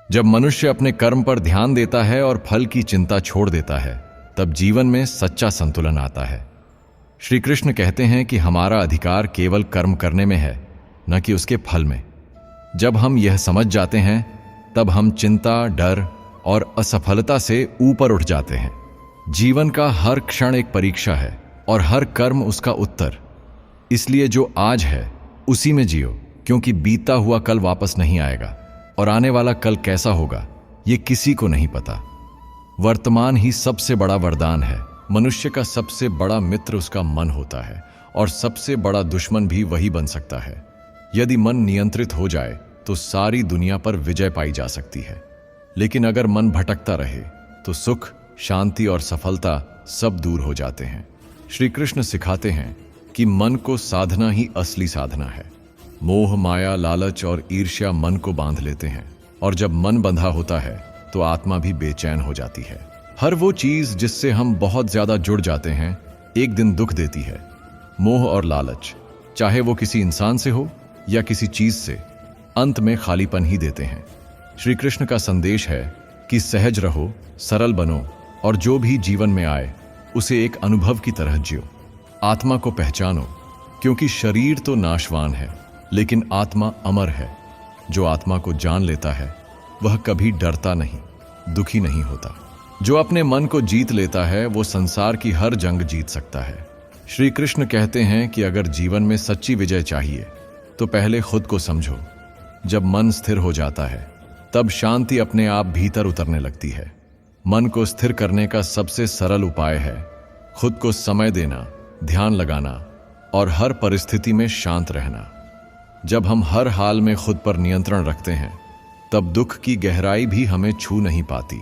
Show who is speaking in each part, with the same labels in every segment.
Speaker 1: जब मनुष्य अपने कर्म पर ध्यान देता है और फल की चिंता छोड़ देता है, तब जीवन में सच्चा संतुलन आता है। श्री कृष्ण कहते हैं कि हमारा अधिकार केवल कर्म करने में है, न कि उसके फल में। जब हम यह समझ जाते हैं, तब हम चिंता, डर और असफलता से ऊपर उठ जाते हैं। जीवन का हर क्षण एक परीक्षा है और हर कर्म उसका उत्तर। इसलिए जो आज है उसी में जियो, क्योंकि बीता हुआ कल वापस नहीं आएगा और आने वाला कल कैसा होगा ये किसी को नहीं पता। वर्तमान ही सबसे बड़ा वरदान है। मनुष्य का सबसे बड़ा मित्र उसका मन होता है और सबसे बड़ा दुश्मन भी वही बन सकता है। यदि मन नियंत्रित हो जाए तो सारी दुनिया पर विजय पाई जा सकती है, लेकिन अगर मन भटकता रहे तो सुख, शांति और सफलता सब दूर हो जाते हैं। श्री कृष्ण सिखाते हैं कि मन को साधना ही असली साधना है। मोह, माया, लालच और ईर्ष्या मन को बांध लेते हैं, और जब मन बंधा होता है तो आत्मा भी बेचैन हो जाती है। हर वो चीज जिससे हम बहुत ज्यादा जुड़ जाते हैं एक दिन दुख देती है। मोह और लालच, चाहे वो किसी इंसान से हो या किसी चीज से, अंत में खालीपन ही देते हैं। श्री कृष्ण का संदेश है कि सहज रहो, सरल बनो और जो भी जीवन में आए उसे एक अनुभव की तरह जियो। आत्मा को पहचानो, क्योंकि शरीर तो नाशवान है लेकिन आत्मा अमर है। जो आत्मा को जान लेता है वह कभी डरता नहीं, दुखी नहीं होता। जो अपने मन को जीत लेता है वो संसार की हर जंग जीत सकता है। श्री कृष्ण कहते हैं कि अगर जीवन में सच्ची विजय चाहिए तो पहले खुद को समझो। जब मन स्थिर हो जाता है तब शांति अपने आप भीतर उतरने लगती है। मन को स्थिर करने का सबसे सरल उपाय है खुद को समय देना, ध्यान लगाना और हर परिस्थिति में शांत रहना। जब हम हर हाल में खुद पर नियंत्रण रखते हैं तब दुख की गहराई भी हमें छू नहीं पाती।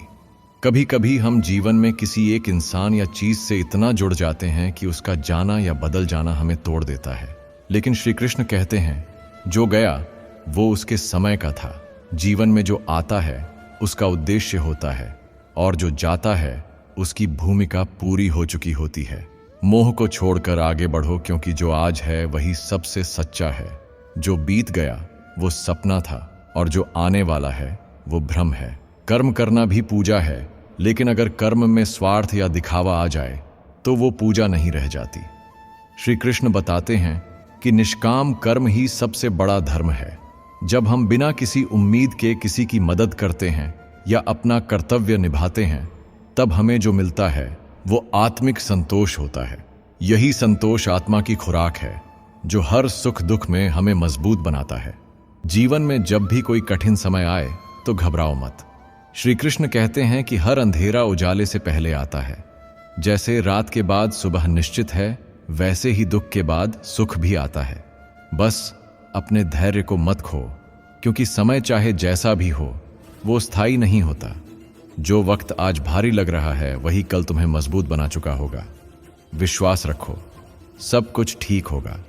Speaker 1: कभी कभी हम जीवन में किसी एक इंसान या चीज से इतना जुड़ जाते हैं कि उसका जाना या बदल जाना हमें तोड़ देता है। लेकिन श्री कृष्ण कहते हैं जो गया वो उसके समय का था। जीवन में जो आता है उसका उद्देश्य होता है और जो जाता है उसकी भूमिका पूरी हो चुकी होती है। मोह को छोड़कर आगे बढ़ो, क्योंकि जो आज है वही सबसे सच्चा है। जो बीत गया वो सपना था और जो आने वाला है वो भ्रम है। कर्म करना भी पूजा है, लेकिन अगर कर्म में स्वार्थ या दिखावा आ जाए तो वो पूजा नहीं रह जाती। श्री कृष्ण बताते हैं कि निष्काम कर्म ही सबसे बड़ा धर्म है। जब हम बिना किसी उम्मीद के किसी की मदद करते हैं या अपना कर्तव्य निभाते हैं तब हमें जो मिलता है वो आत्मिक संतोष होता है। यही संतोष आत्मा की खुराक है जो हर सुख दुख में हमें मजबूत बनाता है। जीवन में जब भी कोई कठिन समय आए तो घबराओ मत। श्री कृष्ण कहते हैं कि हर अंधेरा उजाले से पहले आता है। जैसे रात के बाद सुबह निश्चित है, वैसे ही दुख के बाद सुख भी आता है। बस अपने धैर्य को मत खो, क्योंकि समय चाहे जैसा भी हो वो स्थायी नहीं होता। जो वक्त आज भारी लग रहा है वही कल तुम्हें मजबूत बना चुका होगा। विश्वास रखो, सब कुछ ठीक होगा।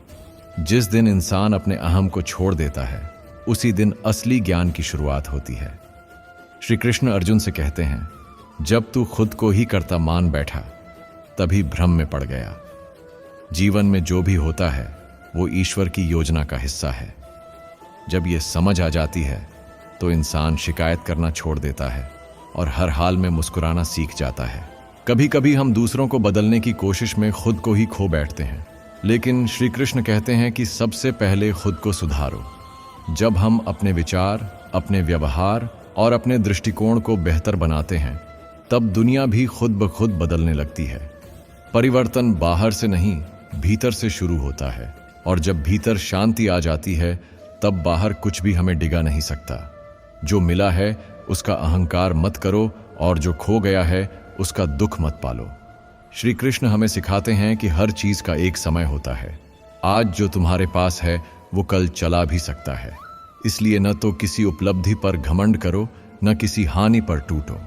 Speaker 1: जिस दिन इंसान अपने अहम को छोड़ देता है उसी दिन असली ज्ञान की शुरुआत होती है। श्री कृष्ण अर्जुन से कहते हैं जब तू खुद को ही कर्ता मान बैठा तभी भ्रम में पड़ गया। जीवन में जो भी होता है वो ईश्वर की योजना का हिस्सा है। जब ये समझ आ जाती है तो इंसान शिकायत करना छोड़ देता है और हर हाल में मुस्कुराना सीख जाता है। कभी कभी हम दूसरों को बदलने की कोशिश में खुद को ही खो बैठते हैं, लेकिन श्री कृष्ण कहते हैं कि सबसे पहले खुद को सुधारो। जब हम अपने विचार, अपने व्यवहार और अपने दृष्टिकोण को बेहतर बनाते हैं तब दुनिया भी खुद ब खुद बदलने लगती है। परिवर्तन बाहर से नहीं, भीतर से शुरू होता है, और जब भीतर शांति आ जाती है तब बाहर कुछ भी हमें डिगा नहीं सकता। जो मिला है उसका अहंकार मत करो और जो खो गया है उसका दुख मत पालो। श्री कृष्ण हमें सिखाते हैं कि हर चीज का एक समय होता है। आज जो तुम्हारे पास है वो कल चला भी सकता है। इसलिए न तो किसी उपलब्धि पर घमंड करो, न किसी हानि पर टूटो।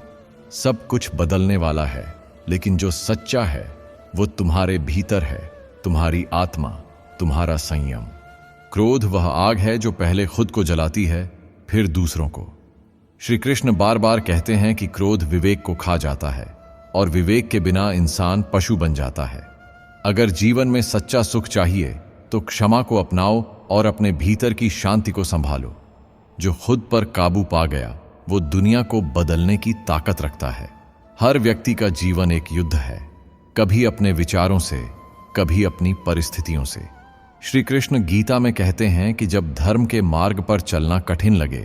Speaker 1: सब कुछ बदलने वाला है, लेकिन जो सच्चा है वो तुम्हारे भीतर है, तुम्हारी आत्मा, तुम्हारा संयम। क्रोध वह आग है जो पहले खुद को जलाती है फिर दूसरों को। श्री कृष्ण बार बार कहते हैं कि क्रोध विवेक को खा जाता है और विवेक के बिना इंसान पशु बन जाता है। अगर जीवन में सच्चा सुख चाहिए तो क्षमा को अपनाओ और अपने भीतर की शांति को संभालो। जो खुद पर काबू पा गया वो दुनिया को बदलने की ताकत रखता है। हर व्यक्ति का जीवन एक युद्ध है, कभी अपने विचारों से, कभी अपनी परिस्थितियों से। श्री कृष्ण गीता में कहते हैं कि जब धर्म के मार्ग पर चलना कठिन लगे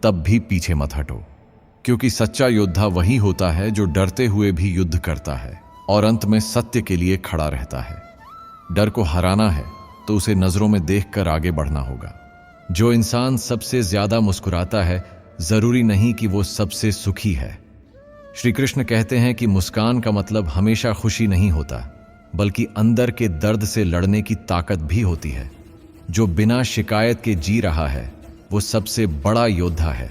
Speaker 1: तब भी पीछे मत हटो, क्योंकि सच्चा योद्धा वही होता है जो डरते हुए भी युद्ध करता है और अंत में सत्य के लिए खड़ा रहता है। डर को हराना है तो उसे नजरों में देखकर आगे बढ़ना होगा। जो इंसान सबसे ज्यादा मुस्कुराता है, जरूरी नहीं कि वो सबसे सुखी है। श्री कृष्ण कहते हैं कि मुस्कान का मतलब हमेशा खुशी नहीं होता, बल्कि अंदर के दर्द से लड़ने की ताकत भी होती है। जो बिना शिकायत के जी रहा है वो सबसे बड़ा योद्धा है,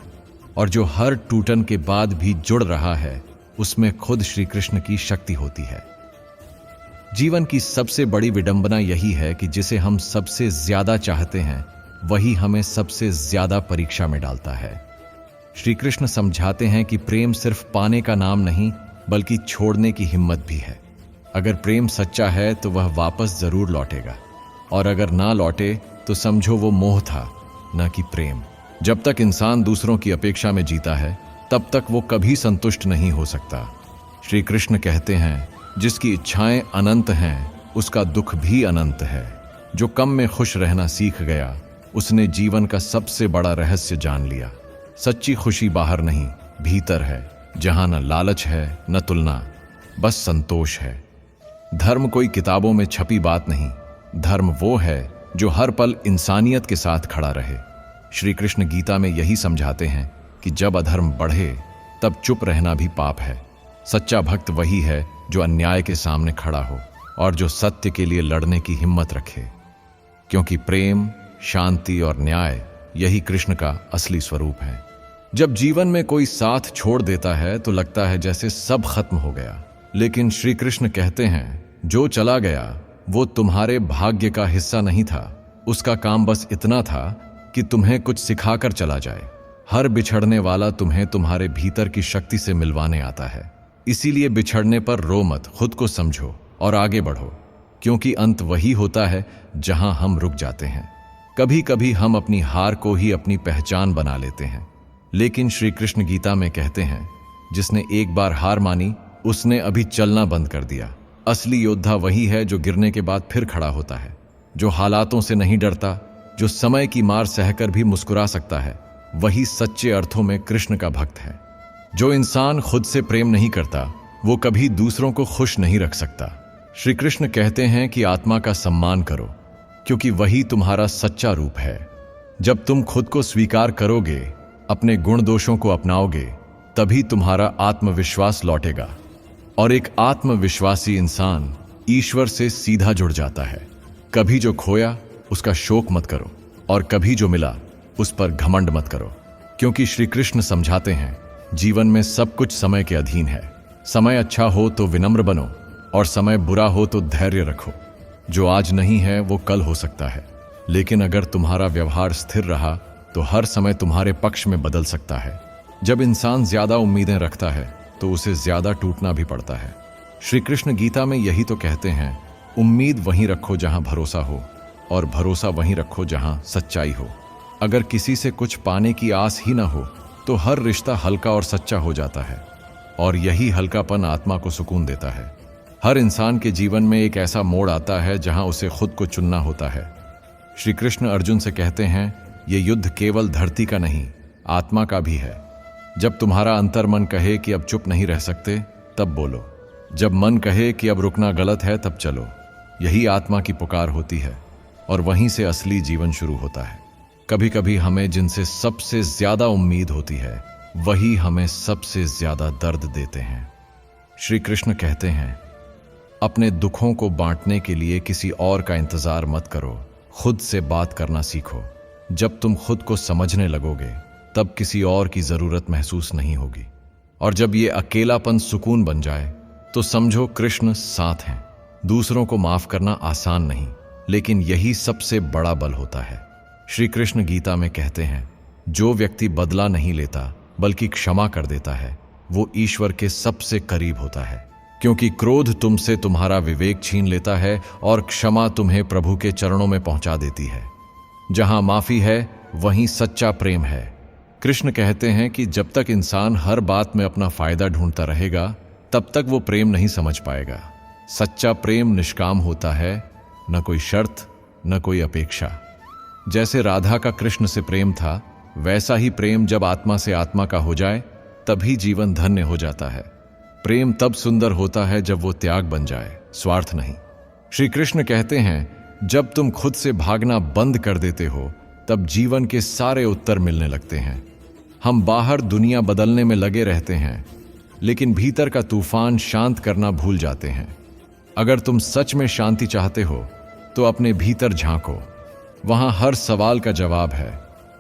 Speaker 1: और जो हर टूटन के बाद भी जुड़ रहा है उसमें खुद श्री कृष्ण की शक्ति होती है। जीवन की सबसे बड़ी विडंबना यही है कि जिसे हम सबसे ज्यादा चाहते हैं वही हमें सबसे ज्यादा परीक्षा में डालता है। श्री कृष्ण समझाते हैं कि प्रेम सिर्फ पाने का नाम नहीं, बल्कि छोड़ने की हिम्मत भी है। अगर प्रेम सच्चा है तो वह वापस जरूर लौटेगा, और अगर ना लौटे तो समझो वो मोह था, न कि प्रेम। जब तक इंसान दूसरों की अपेक्षा में जीता है तब तक वो कभी संतुष्ट नहीं हो सकता। श्री कृष्ण कहते हैं, जिसकी इच्छाएं अनंत हैं उसका दुख भी अनंत है। जो कम में खुश रहना सीख गया उसने जीवन का सबसे बड़ा रहस्य जान लिया। सच्ची खुशी बाहर नहीं, भीतर है, जहां न लालच है न तुलना, बस संतोष है। धर्म कोई किताबों में छपी बात नहीं, धर्म वो है जो हर पल इंसानियत के साथ खड़ा रहे। श्री कृष्ण गीता में यही समझाते हैं कि जब अधर्म बढ़े तब चुप रहना भी पाप है। सच्चा भक्त वही है जो अन्याय के सामने खड़ा हो और जो सत्य के लिए लड़ने की हिम्मत रखे, क्योंकि प्रेम, शांति और न्याय यही कृष्ण का असली स्वरूप है। जब जीवन में कोई साथ छोड़ देता है तो लगता है जैसे सब खत्म हो गया, लेकिन श्री कृष्ण कहते हैं, जो चला गया वो तुम्हारे भाग्य का हिस्सा नहीं था, उसका काम बस इतना था कि तुम्हें कुछ सिखाकर चला जाए। हर बिछड़ने वाला तुम्हें तुम्हारे भीतर की शक्ति से मिलवाने आता है। इसीलिए बिछड़ने पर रो मत, खुद को समझो और आगे बढ़ो, क्योंकि अंत वही होता है जहां हम रुक जाते हैं। कभी कभी हम अपनी हार को ही अपनी पहचान बना लेते हैं, लेकिन श्री कृष्ण गीता में कहते हैं, जिसने एक बार हार मानी उसने अभी चलना बंद कर दिया। असली योद्धा वही है जो गिरने के बाद फिर खड़ा होता है, जो हालातों से नहीं डरता, जो समय की मार सहकर भी मुस्कुरा सकता है। वही सच्चे अर्थों में कृष्ण का भक्त है। जो इंसान खुद से प्रेम नहीं करता वो कभी दूसरों को खुश नहीं रख सकता। श्री कृष्ण कहते हैं कि आत्मा का सम्मान करो, क्योंकि वही तुम्हारा सच्चा रूप है। जब तुम खुद को स्वीकार करोगे, अपने गुण दोषों को अपनाओगे, तभी तुम्हारा आत्मविश्वास लौटेगा, और एक आत्मविश्वासी इंसान ईश्वर से सीधा जुड़ जाता है। कभी जो खोया उसका शोक मत करो, और कभी जो मिला उस पर घमंड मत करो, क्योंकि श्री कृष्ण समझाते हैं, जीवन में सब कुछ समय के अधीन है। समय अच्छा हो तो विनम्र बनो, और समय बुरा हो तो धैर्य रखो। जो आज नहीं है वो कल हो सकता है, लेकिन अगर तुम्हारा व्यवहार स्थिर रहा तो हर समय तुम्हारे पक्ष में बदल सकता है। जब इंसान ज्यादा उम्मीदें रखता है तो उसे ज्यादा टूटना भी पड़ता है। श्री कृष्ण गीता में यही तो कहते हैं, उम्मीद वहीं रखो जहां भरोसा हो, और भरोसा वहीं रखो जहां सच्चाई हो। अगर किसी से कुछ पाने की आस ही ना हो तो हर रिश्ता हल्का और सच्चा हो जाता है, और यही हल्कापन आत्मा को सुकून देता है। हर इंसान के जीवन में एक ऐसा मोड़ आता है जहां उसे खुद को चुनना होता है। श्री कृष्ण अर्जुन से कहते हैं, ये युद्ध केवल धरती का नहीं, आत्मा का भी है। जब तुम्हारा अंतर्मन कहे कि अब चुप नहीं रह सकते, तब बोलो। जब मन कहे कि अब रुकना गलत है, तब चलो। यही आत्मा की पुकार होती है, और वहीं से असली जीवन शुरू होता है। कभी कभी हमें जिनसे सबसे ज्यादा उम्मीद होती है वही हमें सबसे ज्यादा दर्द देते हैं। श्री कृष्ण कहते हैं, अपने दुखों को बांटने के लिए किसी और का इंतजार मत करो, खुद से बात करना सीखो। जब तुम खुद को समझने लगोगे तब किसी और की जरूरत महसूस नहीं होगी, और जब ये अकेलापन सुकून बन जाए तो समझो कृष्ण साथ हैं। दूसरों को माफ करना आसान नहीं, लेकिन यही सबसे बड़ा बल होता है। श्री कृष्ण गीता में कहते हैं, जो व्यक्ति बदला नहीं लेता बल्कि क्षमा कर देता है वो ईश्वर के सबसे करीब होता है, क्योंकि क्रोध तुमसे तुम्हारा विवेक छीन लेता है और क्षमा तुम्हें प्रभु के चरणों में पहुंचा देती है। जहां माफी है वहीं सच्चा प्रेम है। कृष्ण कहते हैं कि जब तक इंसान हर बात में अपना फायदा ढूंढता रहेगा तब तक वो प्रेम नहीं समझ पाएगा। सच्चा प्रेम निष्काम होता है, न कोई शर्त न कोई अपेक्षा। जैसे राधा का कृष्ण से प्रेम था, वैसा ही प्रेम जब आत्मा से आत्मा का हो जाए तभी जीवन धन्य हो जाता है। प्रेम तब सुंदर होता है जब वो त्याग बन जाए, स्वार्थ नहीं। श्री कृष्ण कहते हैं जब तुम खुद से भागना बंद कर देते हो तब जीवन के सारे उत्तर मिलने लगते हैं। हम बाहर दुनिया बदलने में लगे रहते हैं, लेकिन भीतर का तूफान शांत करना भूल जाते हैं। अगर तुम सच में शांति चाहते हो तो अपने भीतर झांको, वहां हर सवाल का जवाब है,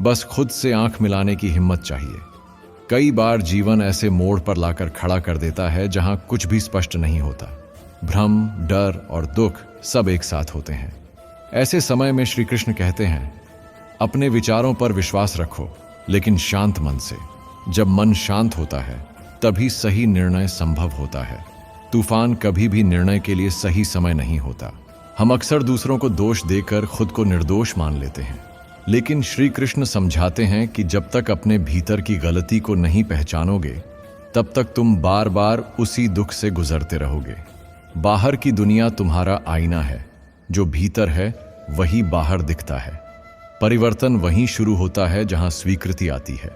Speaker 1: बस खुद से आंख मिलाने की हिम्मत चाहिए। कई बार जीवन ऐसे मोड़ पर लाकर खड़ा कर देता है जहां कुछ भी स्पष्ट नहीं होता। भ्रम, डर और दुख सब एक साथ होते हैं। ऐसे समय में श्री कृष्ण कहते हैं अपने विचारों पर विश्वास रखो, लेकिन शांत मन से। जब मन शांत होता है तभी सही निर्णय संभव होता है। तूफान कभी भी निर्णय के लिए सही समय नहीं होता। हम अक्सर दूसरों को दोष देकर खुद को निर्दोष मान लेते हैं, लेकिन श्री कृष्ण समझाते हैं कि जब तक अपने भीतर की गलती को नहीं पहचानोगे तब तक तुम बार बार उसी दुख से गुजरते रहोगे। बाहर की दुनिया तुम्हारा आईना है, जो भीतर है वही बाहर दिखता है। परिवर्तन वहीं शुरू होता है जहां स्वीकृति आती है।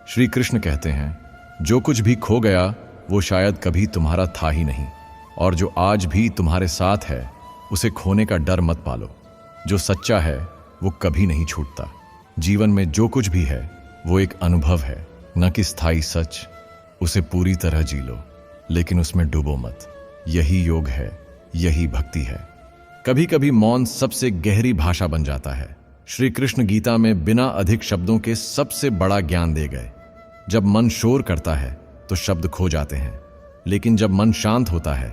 Speaker 1: श्री कृष्ण कहते हैं जो कुछ भी खो गया वो शायद कभी तुम्हारा था ही नहीं, और जो आज भी तुम्हारे साथ है उसे खोने का डर मत पालो। जो सच्चा है वो कभी नहीं छूटता। जीवन में जो कुछ भी है वो एक अनुभव है, न कि स्थायी सच। उसे पूरी तरह जी लो, लेकिन उसमें डूबो मत। यही योग है, यही भक्ति है। कभी कभी मौन सबसे गहरी भाषा बन जाता है। श्री कृष्ण गीता में बिना अधिक शब्दों के सबसे बड़ा ज्ञान दे गए। जब मन शोर करता है तो शब्द खो जाते हैं, लेकिन जब मन शांत होता है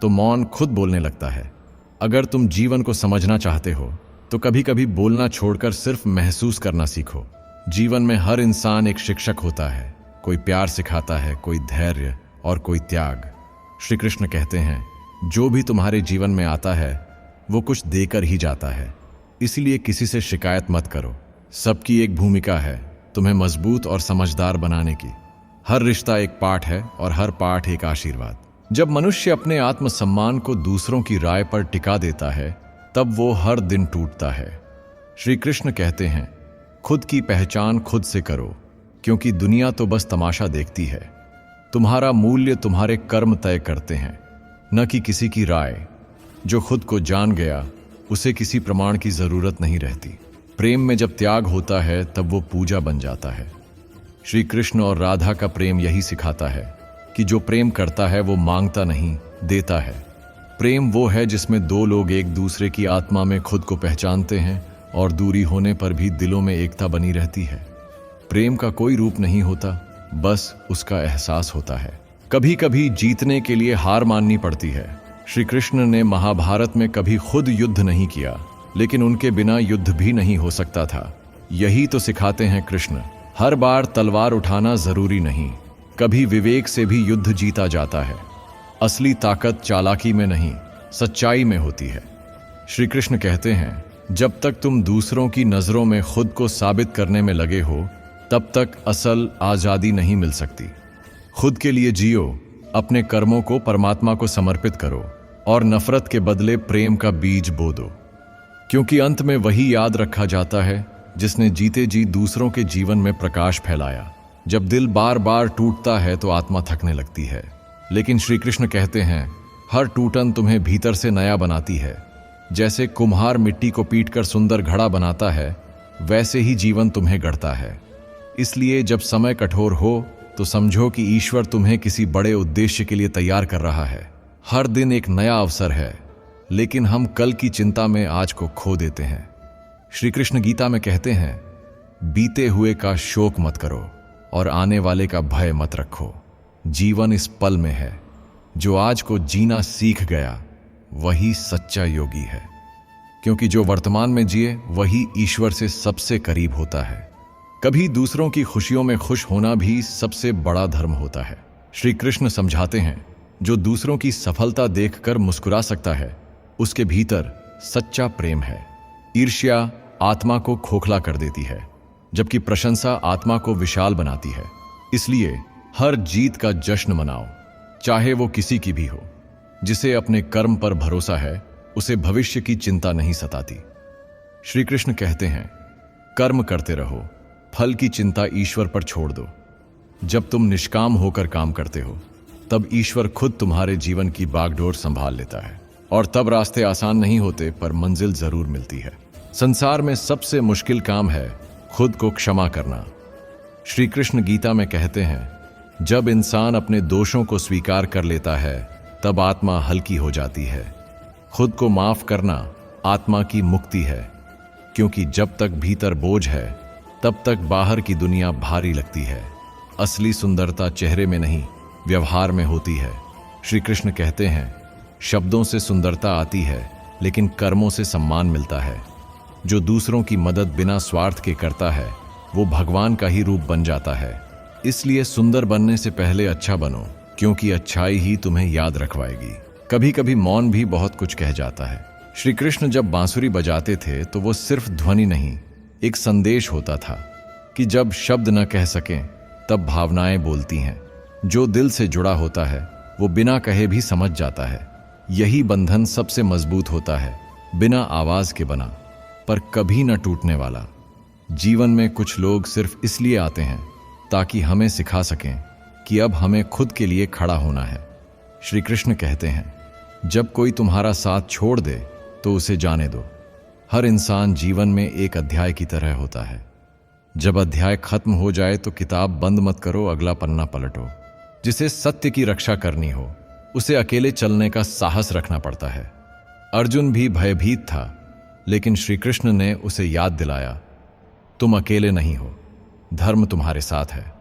Speaker 1: तो मौन खुद बोलने लगता है। अगर तुम जीवन को समझना चाहते हो तो कभी कभी बोलना छोड़कर सिर्फ महसूस करना सीखो। जीवन में हर इंसान एक शिक्षक होता है। कोई प्यार सिखाता है, कोई धैर्य और कोई त्याग। श्री कृष्ण कहते हैं जो भी तुम्हारे जीवन में आता है वो कुछ देकर ही जाता है, इसलिए किसी से शिकायत मत करो। सबकी एक भूमिका है तुम्हें मजबूत और समझदार बनाने की। हर रिश्ता एक पाठ है और हर पाठ एक आशीर्वाद। जब मनुष्य अपने आत्मसम्मान को दूसरों की राय पर टिका देता है तब वो हर दिन टूटता है। श्री कृष्ण कहते हैं खुद की पहचान खुद से करो, क्योंकि दुनिया तो बस तमाशा देखती है। तुम्हारा मूल्य तुम्हारे कर्म तय करते हैं, न कि किसी की राय। जो खुद को जान गया उसे किसी प्रमाण की जरूरत नहीं रहती। प्रेम में जब त्याग होता है तब वो पूजा बन जाता है। श्री कृष्ण और राधा का प्रेम यही सिखाता है कि जो प्रेम करता है वो मांगता नहीं, देता है। प्रेम वो है जिसमें दो लोग एक दूसरे की आत्मा में खुद को पहचानते हैं और दूरी होने पर भी दिलों में एकता बनी रहती है। प्रेम का कोई रूप नहीं होता, बस उसका एहसास होता है। कभी कभी जीतने के लिए हार माननी पड़ती है। श्री कृष्ण ने महाभारत में कभी खुद युद्ध नहीं किया, लेकिन उनके बिना युद्ध भी नहीं हो सकता था। यही तो सिखाते हैं कृष्ण। हर बार तलवार उठाना जरूरी नहीं, कभी विवेक से भी युद्ध जीता जाता है। असली ताकत चालाकी में नहीं, सच्चाई में होती है। श्री कृष्ण कहते हैं जब तक तुम दूसरों की नजरों में खुद को साबित करने में लगे हो तब तक असल आजादी नहीं मिल सकती। खुद के लिए जियो, अपने कर्मों को परमात्मा को समर्पित करो और नफरत के बदले प्रेम का बीज बो दो, क्योंकि अंत में वही याद रखा जाता है जिसने जीते जी दूसरों के जीवन में प्रकाश फैलाया। जब दिल बार बार टूटता है तो आत्मा थकने लगती है, लेकिन श्री कृष्ण कहते हैं हर टूटन तुम्हें भीतर से नया बनाती है। जैसे कुम्हार मिट्टी को पीटकर सुंदर घड़ा बनाता है, वैसे ही जीवन तुम्हें गढ़ता है। इसलिए जब समय कठोर हो तो समझो कि ईश्वर तुम्हें किसी बड़े उद्देश्य के लिए तैयार कर रहा है। हर दिन एक नया अवसर है, लेकिन हम कल की चिंता में आज को खो देते हैं। श्री कृष्ण गीता में कहते हैं बीते हुए का शोक मत करो और आने वाले का भय मत रखो। जीवन इस पल में है। जो आज को जीना सीख गया वही सच्चा योगी है, क्योंकि जो वर्तमान में जिए वही ईश्वर से सबसे करीब होता है। कभी दूसरों की खुशियों में खुश होना भी सबसे बड़ा धर्म होता है। श्री कृष्ण समझाते हैं जो दूसरों की सफलता देखकर मुस्कुरा सकता है उसके भीतर सच्चा प्रेम है। ईर्ष्या आत्मा को खोखला कर देती है। जबकि प्रशंसा आत्मा को विशाल बनाती है। इसलिए हर जीत का जश्न मनाओ, चाहे वो किसी की भी हो। जिसे अपने कर्म पर भरोसा है उसे भविष्य की चिंता नहीं सताती। श्री कृष्ण कहते हैं, कर्म करते रहो, फल की चिंता ईश्वर पर छोड़ दो। जब तुम निष्काम होकर काम करते हो तब ईश्वर खुद तुम्हारे जीवन की बागडोर संभाल लेता है। और तब रास्ते आसान नहीं होते पर मंजिल जरूर मिलती है। संसार में सबसे मुश्किल काम है खुद को क्षमा करना। श्री कृष्ण गीता में कहते हैं, जब इंसान अपने दोषों को स्वीकार कर लेता है तब आत्मा हल्की हो जाती है। खुद को माफ करना आत्मा की मुक्ति है, क्योंकि जब तक भीतर बोझ है तब तक बाहर की दुनिया भारी लगती है। असली सुंदरता चेहरे में नहीं, व्यवहार में होती है। श्री कृष्ण कहते हैं, शब्दों से सुंदरता आती है लेकिन कर्मों से सम्मान मिलता है। जो दूसरों की मदद बिना स्वार्थ के करता है वो भगवान का ही रूप बन जाता है। इसलिए सुंदर बनने से पहले अच्छा बनो, क्योंकि अच्छाई ही तुम्हें याद रखवाएगी। कभी कभी मौन भी बहुत कुछ कह जाता है। श्री कृष्ण जब बांसुरी बजाते थे तो वो सिर्फ ध्वनि नहीं, एक संदेश होता था कि जब शब्द न कह सकें तब भावनाएं बोलती हैं। जो दिल से जुड़ा होता है वो बिना कहे भी समझ जाता है। यही बंधन सबसे मजबूत होता है, बिना आवाज के बना पर कभी न टूटने वाला। जीवन में कुछ लोग सिर्फ इसलिए आते हैं ताकि हमें सिखा सकें कि अब हमें खुद के लिए खड़ा होना है। श्री कृष्ण कहते हैं, जब कोई तुम्हारा साथ छोड़ दे तो उसे जाने दो। हर इंसान जीवन में एक अध्याय की तरह होता है। जब अध्याय खत्म हो जाए तो किताब बंद मत करो, अगला पन्ना पलटो। जिसे सत्य की रक्षा करनी हो उसे अकेले चलने का साहस रखना पड़ता है। अर्जुन भी भयभीत था, लेकिन श्री कृष्ण ने उसे याद दिलाया, तुम अकेले नहीं हो, धर्म तुम्हारे साथ है।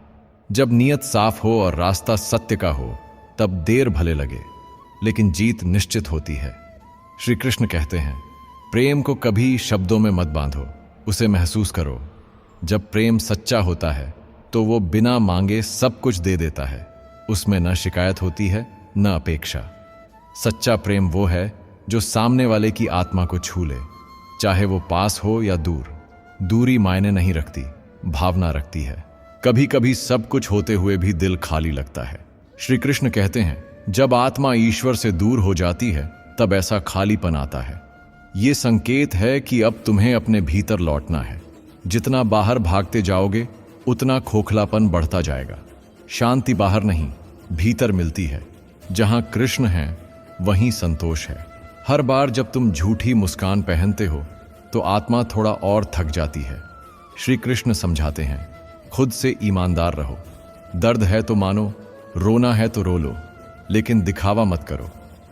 Speaker 1: जब नीयत साफ हो और रास्ता सत्य का हो तब देर भले लगे लेकिन जीत निश्चित होती है। श्री कृष्ण कहते हैं, प्रेम को कभी शब्दों में मत बांधो, उसे महसूस करो। जब प्रेम सच्चा होता है तो वो बिना मांगे सब कुछ दे देता है। उसमें न शिकायत होती है न अपेक्षा। सच्चा प्रेम वो है जो सामने वाले की आत्मा को छू ले, चाहे वो पास हो या दूर। दूरी मायने नहीं रखती, भावना रखती है। कभी कभी सब कुछ होते हुए भी दिल खाली लगता है। श्री कृष्ण कहते हैं, जब आत्मा ईश्वर से दूर हो जाती है तब ऐसा खालीपन आता है। ये संकेत है कि अब तुम्हें अपने भीतर लौटना है। जितना बाहर भागते जाओगे उतना खोखलापन बढ़ता जाएगा। शांति बाहर नहीं, भीतर मिलती है। जहां कृष्ण है वहीं संतोष है। हर बार जब तुम झूठी मुस्कान पहनते हो तो आत्मा थोड़ा और थक जाती है। श्री कृष्ण समझाते हैं, खुद से ईमानदार रहो। दर्द है तो मानो, रोना है तो रो लो, लेकिन दिखावा मत करो,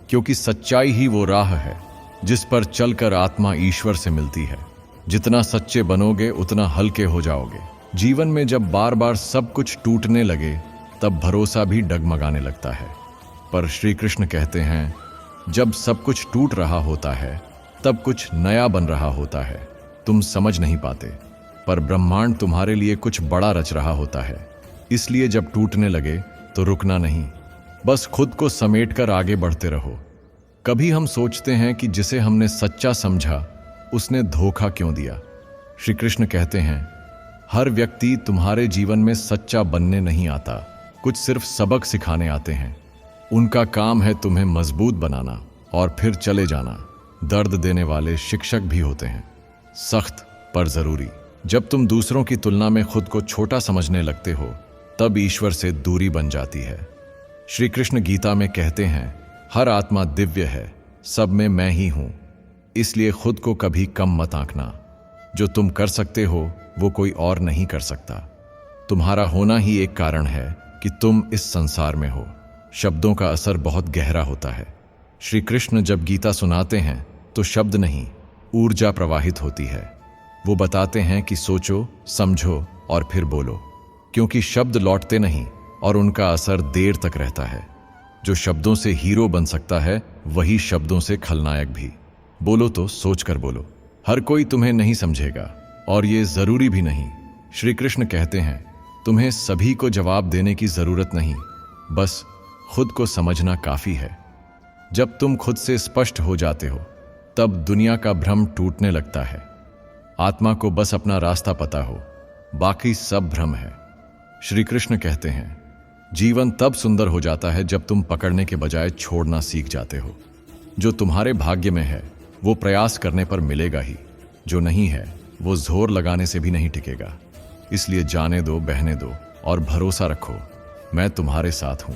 Speaker 1: क्योंकि सच्चाई ही वो राह है जिस पर चलकर आत्मा ईश्वर से मिलती है। जितना सच्चे बनोगे उतना हल्के हो जाओगे। जीवन में जब बार बार सब कुछ टूटने लगे तब भरोसा भी डगमगाने लगता है। पर श्री कृष्ण कहते हैं, जब सब कुछ टूट रहा होता है तब कुछ नया बन रहा होता है। तुम समझ नहीं पाते, पर ब्रह्मांड तुम्हारे लिए कुछ बड़ा रच रहा होता है। इसलिए जब टूटने लगे तो रुकना नहीं, बस खुद को समेटकर आगे बढ़ते रहो। कभी हम सोचते हैं कि जिसे हमने सच्चा समझा उसने धोखा क्यों दिया। श्री कृष्ण कहते हैं, हर व्यक्ति तुम्हारे जीवन में सच्चा बनने नहीं आता, कुछ सिर्फ सबक सिखाने आते हैं। उनका काम है तुम्हें मजबूत बनाना और फिर चले जाना। दर्द देने वाले शिक्षक भी होते हैं, सख्त पर जरूरी। जब तुम दूसरों की तुलना में खुद को छोटा समझने लगते हो तब ईश्वर से दूरी बन जाती है। श्री कृष्ण गीता में कहते हैं, हर आत्मा दिव्य है, सब में मैं ही हूं। इसलिए खुद को कभी कम मत आंकना। जो तुम कर सकते हो वो कोई और नहीं कर सकता। तुम्हारा होना ही एक कारण है कि तुम इस संसार में हो। शब्दों का असर बहुत गहरा होता है। श्री कृष्ण जब गीता सुनाते हैं तो शब्द नहीं, ऊर्जा प्रवाहित होती है। वो बताते हैं कि सोचो, समझो और फिर बोलो, क्योंकि शब्द लौटते नहीं और उनका असर देर तक रहता है। जो शब्दों से हीरो बन सकता है वही शब्दों से खलनायक भी। बोलो तो सोच कर बोलो। हर कोई तुम्हें नहीं समझेगा और ये जरूरी भी नहीं। श्री कृष्ण कहते हैं, तुम्हें सभी को जवाब देने की जरूरत नहीं, बस खुद को समझना काफी है। जब तुम खुद से स्पष्ट हो जाते हो तब दुनिया का भ्रम टूटने लगता है। आत्मा को बस अपना रास्ता पता हो, बाकी सब भ्रम है। श्री कृष्ण कहते हैं, जीवन तब सुंदर हो जाता है जब तुम पकड़ने के बजाय छोड़ना सीख जाते हो। जो तुम्हारे भाग्य में है वो प्रयास करने पर मिलेगा ही, जो नहीं है वो जोर लगाने से भी नहीं टिकेगा। इसलिए जाने दो, बहने दो और भरोसा रखो, मैं तुम्हारे साथ हूं।